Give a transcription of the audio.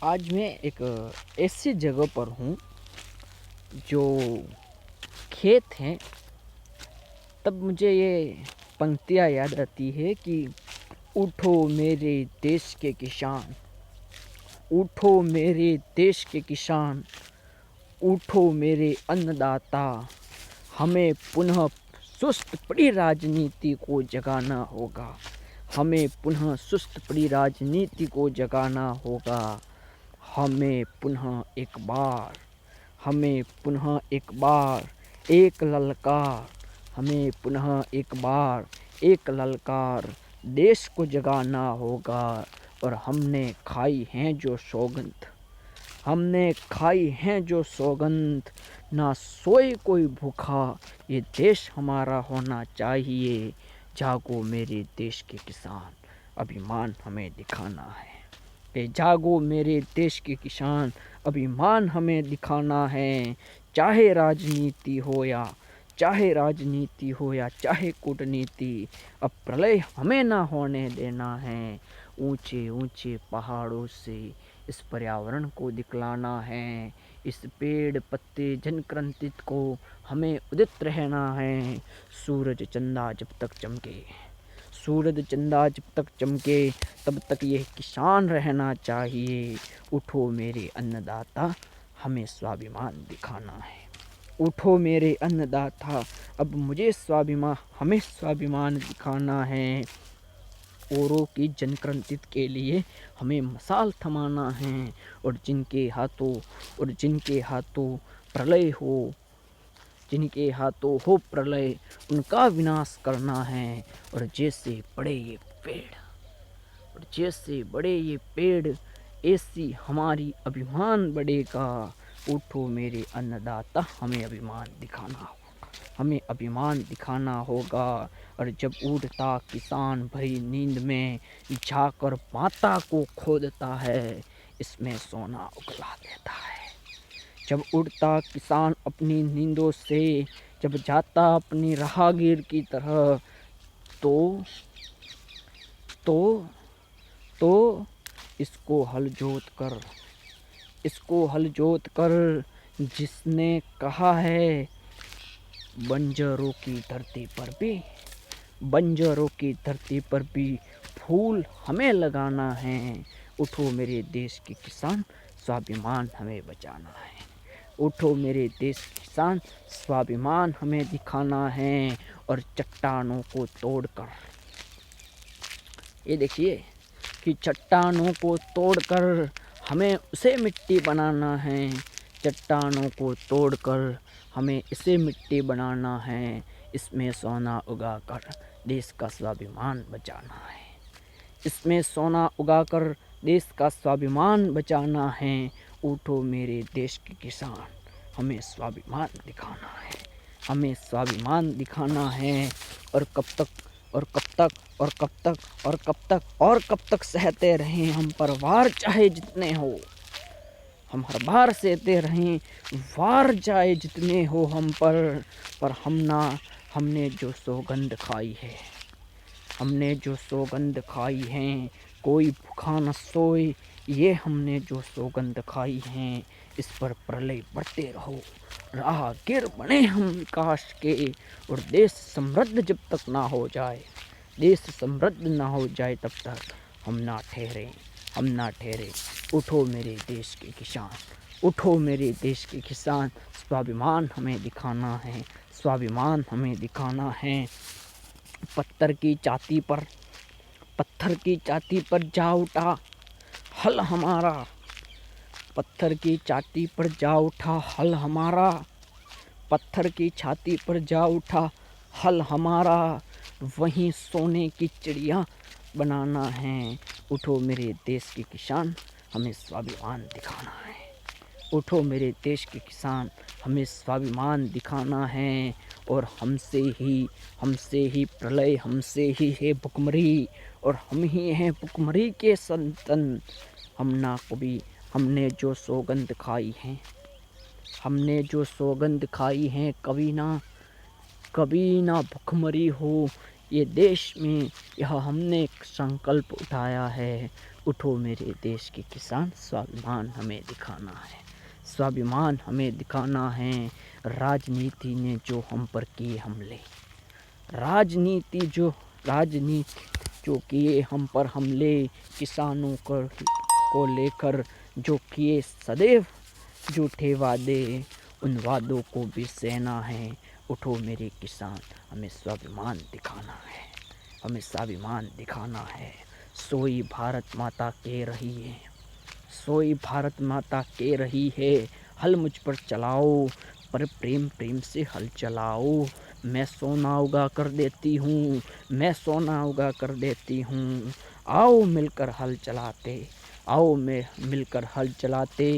आज मैं एक ऐसी जगह पर हूँ जो खेत हैं। तब मुझे ये पंक्तियाँ याद आती है कि उठो मेरे देश के किसान, उठो मेरे देश के किसान, उठो मेरे अन्नदाता। हमें पुनः सुस्त पड़ी राजनीति को जगाना होगा, हमें पुनः सुस्त पड़ी राजनीति को जगाना होगा। हमें पुनः एक बार, हमें पुनः एक बार एक ललकार, हमें पुनः एक बार एक ललकार देश को जगाना होगा। और हमने खाई हैं जो सौगंध, हमने खाई हैं जो सौगंध, ना सोए कोई भूखा, ये देश हमारा होना चाहिए। जागो मेरे देश के किसान, अभिमान हमें दिखाना है। जागो मेरे देश के किसान, अभिमान हमें दिखाना है। चाहे राजनीति हो या चाहे कूटनीति, अब प्रलय हमें ना होने देना है। ऊंचे ऊंचे पहाड़ों से इस पर्यावरण को दिखलाना है। इस पेड़ पत्ते जनक्रांतित को हमें उदित रहना है। सूरज चंदा जब तक चमके, सूरज चंदा जब तक चमके, तब तक ये किसान रहना चाहिए। उठो मेरे अन्नदाता, हमें स्वाभिमान दिखाना है। उठो मेरे अन्नदाता, अब मुझे स्वाभिमान, हमें स्वाभिमान दिखाना है। औरों की जनक्रांतित के लिए हमें मशाल थमाना है। और जिनके हाथों प्रलय हो, जिनके हाथों हो प्रलय, उनका विनाश करना है। और जैसे बड़े ये पेड़, और जैसे बड़े ये पेड़, ऐसी हमारी अभिमान बढ़ेगा। उठो मेरे अन्नदाता, हमें अभिमान दिखाना होगा, हमें अभिमान दिखाना होगा। और जब उठता किसान भरी नींद में जाकर माता को खोदता है, इसमें सोना उगला देता है। जब उठता किसान अपनी नींदों से, जब जाता अपनी राहगीर की तरह, तो तो तो इसको हल जोत कर जिसने कहा है, बंजरों की धरती पर भी फूल हमें लगाना है। उठो मेरे देश के किसान, स्वाभिमान हमें बचाना है। उठो मेरे देश के किसान, स्वाभिमान हमें दिखाना है। और चट्टानों को तोड़कर, ये देखिए कि चट्टानों को तोड़कर हमें उसे मिट्टी बनाना है। चट्टानों को तोड़कर हमें इसे मिट्टी बनाना है। इसमें सोना उगाकर देश का स्वाभिमान बचाना है। इसमें सोना उगाकर देश का स्वाभिमान बचाना है। उठो मेरे देश के किसान, हमें स्वाभिमान दिखाना है, हमें स्वाभिमान दिखाना है। और कब तक सहते रहें हम पर वार, चाहे जितने हो हम हर बार सहते रहें वार, चाहे जितने हो हम पर हमने जो सौगंध खाई है, हमने जो सौगंध खाई है, कोई भूखा न सोए, ये हमने जो सौगंध खाई है। इस पर प्रलय बढ़ते रहो, राहगीर बने हम विकास के। और देश समृद्ध जब तक ना हो जाए, देश समृद्ध ना हो जाए, तब तक हम ना ठहरे। उठो मेरे देश के किसान, उठो मेरे देश के किसान, स्वाभिमान हमें दिखाना है, स्वाभिमान हमें दिखाना है। पत्थर की छाती पर जा उठा हल हमारा, पत्थर की छाती पर जा उठा हल हमारा, पत्थर की छाती पर जा उठा हल हमारा। वहीं सोने की चिड़िया बनाना है। उठो मेरे देश के किसान, हमें स्वाभिमान दिखाना है। उठो मेरे देश के किसान, हमें स्वाभिमान दिखाना है। और हमसे ही प्रलय, हमसे ही है भुखमरी, और हम ही हैं भुखमरी के संतन। हमने जो सौगंध खाई है, कभी ना भुखमरी हो ये देश में, यह हमने एक संकल्प उठाया है। उठो मेरे देश के किसान, स्वाभिमान हमें दिखाना है, स्वाभिमान हमें दिखाना है। राजनीति ने जो हम पर किए हमले, राजनीति जो किए हम पर हमले, किसानों को लेकर जो किए सदैव झूठे वादे, उन वादों को भी सहना है। उठो मेरे किसान, हमें स्वाभिमान दिखाना है, हमें स्वाभिमान दिखाना है। सोई भारत माता कह रही है, सोई भारत माता कह रही है, हल मुझ पर चलाओ, पर प्रेम प्रेम से हल चलाओ। मैं सोना उगा कर देती हूँ, मैं सोना उगा कर देती हूँ। आओ मिलकर हल चलाते, आओ मिलकर हल चलाते।